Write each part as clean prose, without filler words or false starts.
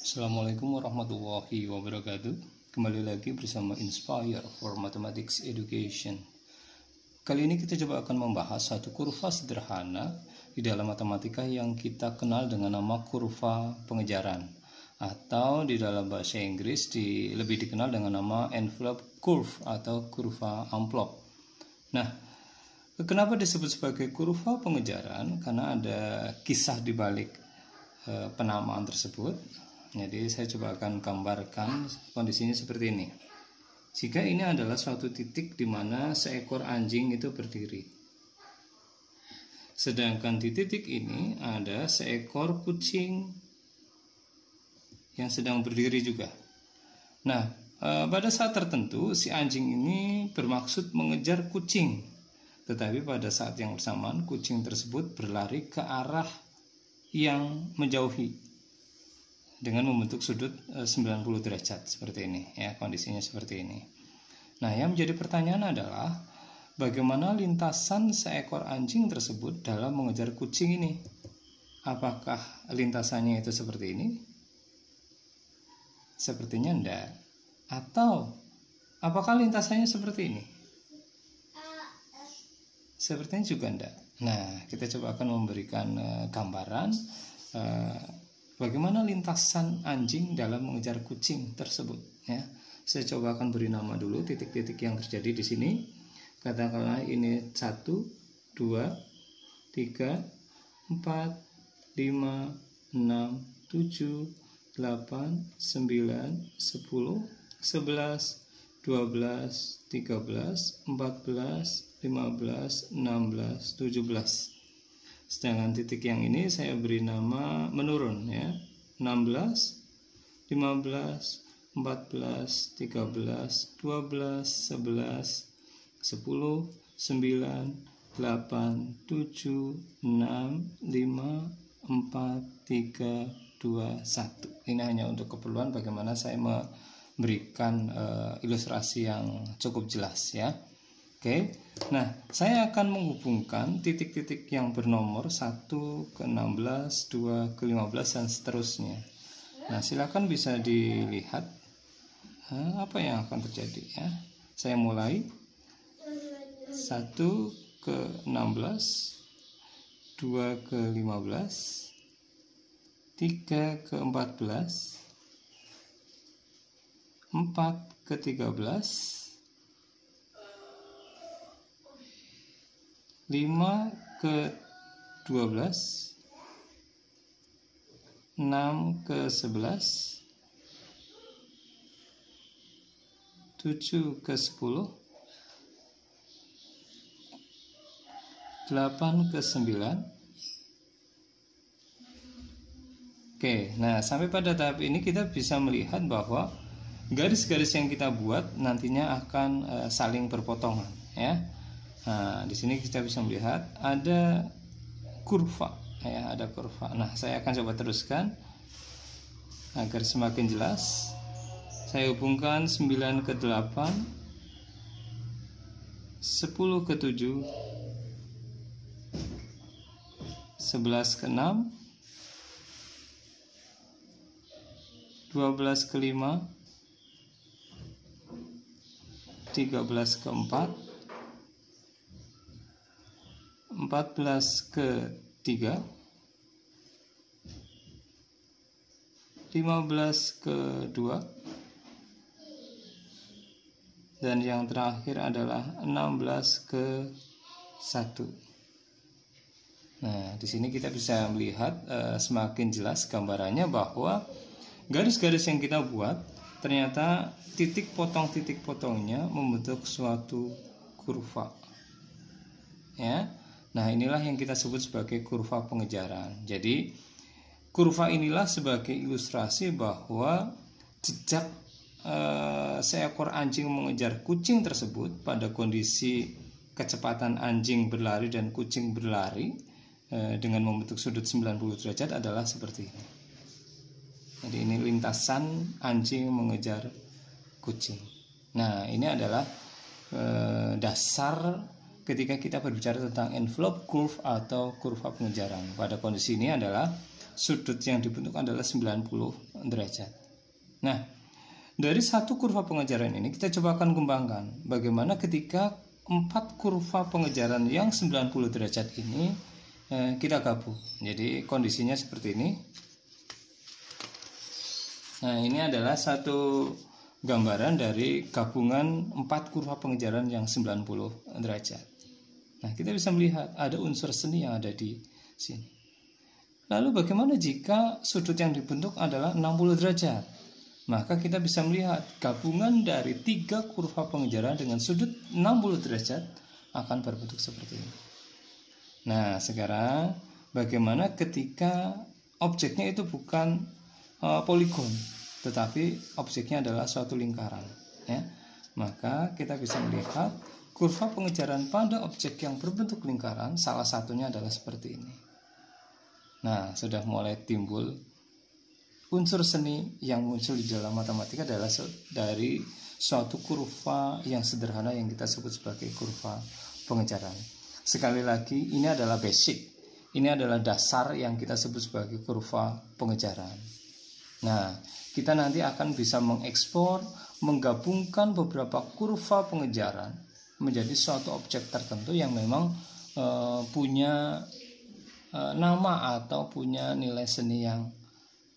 Assalamualaikum warahmatullahi wabarakatuh. Kembali lagi bersama Inspire for Mathematics Education. Kali ini kita coba akan membahas satu kurva sederhana di dalam matematika yang kita kenal dengan nama kurva pengejaran, atau di dalam bahasa Inggris lebih dikenal dengan nama envelope curve atau kurva amplop. Nah, kenapa disebut sebagai kurva pengejaran? Karena ada kisah di balik penamaan tersebut. Jadi saya coba akan gambarkan kondisinya seperti ini. Jika ini adalah suatu titik di mana seekor anjing itu berdiri, sedangkan di titik ini ada seekor kucing yang sedang berdiri juga. Nah, pada saat tertentu si anjing ini bermaksud mengejar kucing, tetapi pada saat yang bersamaan kucing tersebut berlari ke arah yang menjauhi dengan membentuk sudut 90 derajat seperti ini ya, kondisinya seperti ini. Nah, yang menjadi pertanyaan adalah bagaimana lintasan seekor anjing tersebut dalam mengejar kucing ini? Apakah lintasannya itu seperti ini? Sepertinya enggak. Atau apakah lintasannya seperti ini? Sepertinya juga enggak. Nah, kita coba akan memberikan gambaran bagaimana lintasan anjing dalam mengejar kucing tersebut ya. Saya coba akan beri nama dulu titik-titik yang terjadi di sini. Katakanlah ini 1, 2, 3, 4, 5, 6, 7, 8, 9, 10, 11, 12, 13, 14, 15, 16, 17. Sedangkan titik yang ini saya beri nama menurun ya. 16, 15, 14, 13, 12, 11, 10, 9, 8, 7, 6, 5, 4, 3, 2, 1. Ini hanya untuk keperluan bagaimana saya memberikan ilustrasi yang cukup jelas ya. Oke, nah saya akan menghubungkan titik-titik yang bernomor 1 ke 16, 2 ke 15 dan seterusnya. Nah, silakan bisa dilihat apa yang akan terjadi ya. Saya mulai 1 ke 16, 2 ke 15, 3 ke 14, 4 ke 13, 5 ke 12, 6 ke 11, 7 ke 10, 8 ke 9. Oke, nah sampai pada tahap ini kita bisa melihat bahwa garis-garis yang kita buat nantinya akan saling berpotongan ya. Nah, di sini kita bisa melihat ada kurva ya, ada kurva. Nah, saya akan coba teruskan agar semakin jelas. Saya hubungkan 9 ke 8, 10 ke 7, 11 ke 6, 12 ke 5, 13 ke 4, 14 ke 3, 15 ke 2, dan yang terakhir adalah 16 ke 1. Nah, di sini kita bisa melihat semakin jelas gambarannya bahwa garis-garis yang kita buat ternyata titik potongnya membentuk suatu kurva. Ya. Nah, inilah yang kita sebut sebagai kurva pengejaran. Jadi, kurva inilah sebagai ilustrasi bahwa jejak seekor anjing mengejar kucing tersebut pada kondisi kecepatan anjing berlari dan kucing berlari dengan membentuk sudut 90 derajat adalah seperti ini. Jadi, ini lintasan anjing mengejar kucing. Nah, ini adalah dasar ketika kita berbicara tentang envelope curve atau kurva pengejaran. Pada kondisi ini adalah sudut yang dibentuk adalah 90 derajat. Nah, dari satu kurva pengejaran ini kita coba akan kembangkan bagaimana ketika 4 kurva pengejaran yang 90 derajat ini kita gabung. Jadi kondisinya seperti ini. Nah, ini adalah satu gambaran dari gabungan 4 kurva pengejaran yang 90 derajat. Nah, kita bisa melihat ada unsur seni yang ada di sini. Lalu bagaimana jika sudut yang dibentuk adalah 60 derajat? Maka kita bisa melihat gabungan dari 3 kurva pengejaran dengan sudut 60 derajat akan berbentuk seperti ini. Nah, sekarang bagaimana ketika objeknya itu bukan poligon, tetapi objeknya adalah suatu lingkaran, ya? Maka kita bisa melihat kurva pengejaran pada objek yang berbentuk lingkaran salah satunya adalah seperti ini. Nah, sudah mulai timbul unsur seni yang muncul di dalam matematika adalah dari suatu kurva yang sederhana yang kita sebut sebagai kurva pengejaran. Sekali lagi, ini adalah basic. Ini adalah dasar yang kita sebut sebagai kurva pengejaran. Nah, kita nanti akan bisa mengekspor, menggabungkan beberapa kurva pengejaran menjadi suatu objek tertentu yang memang punya nama atau punya nilai seni yang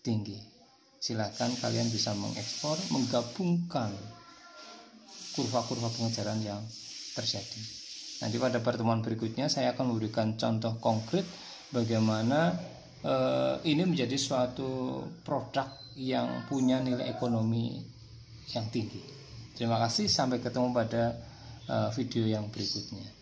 tinggi. Silakan kalian bisa mengekspor, menggabungkan kurva-kurva pengejaran yang terjadi. Nanti pada pertemuan berikutnya saya akan memberikan contoh konkret bagaimana ini menjadi suatu produk yang punya nilai ekonomi yang tinggi. Terima kasih, sampai ketemu pada video yang berikutnya.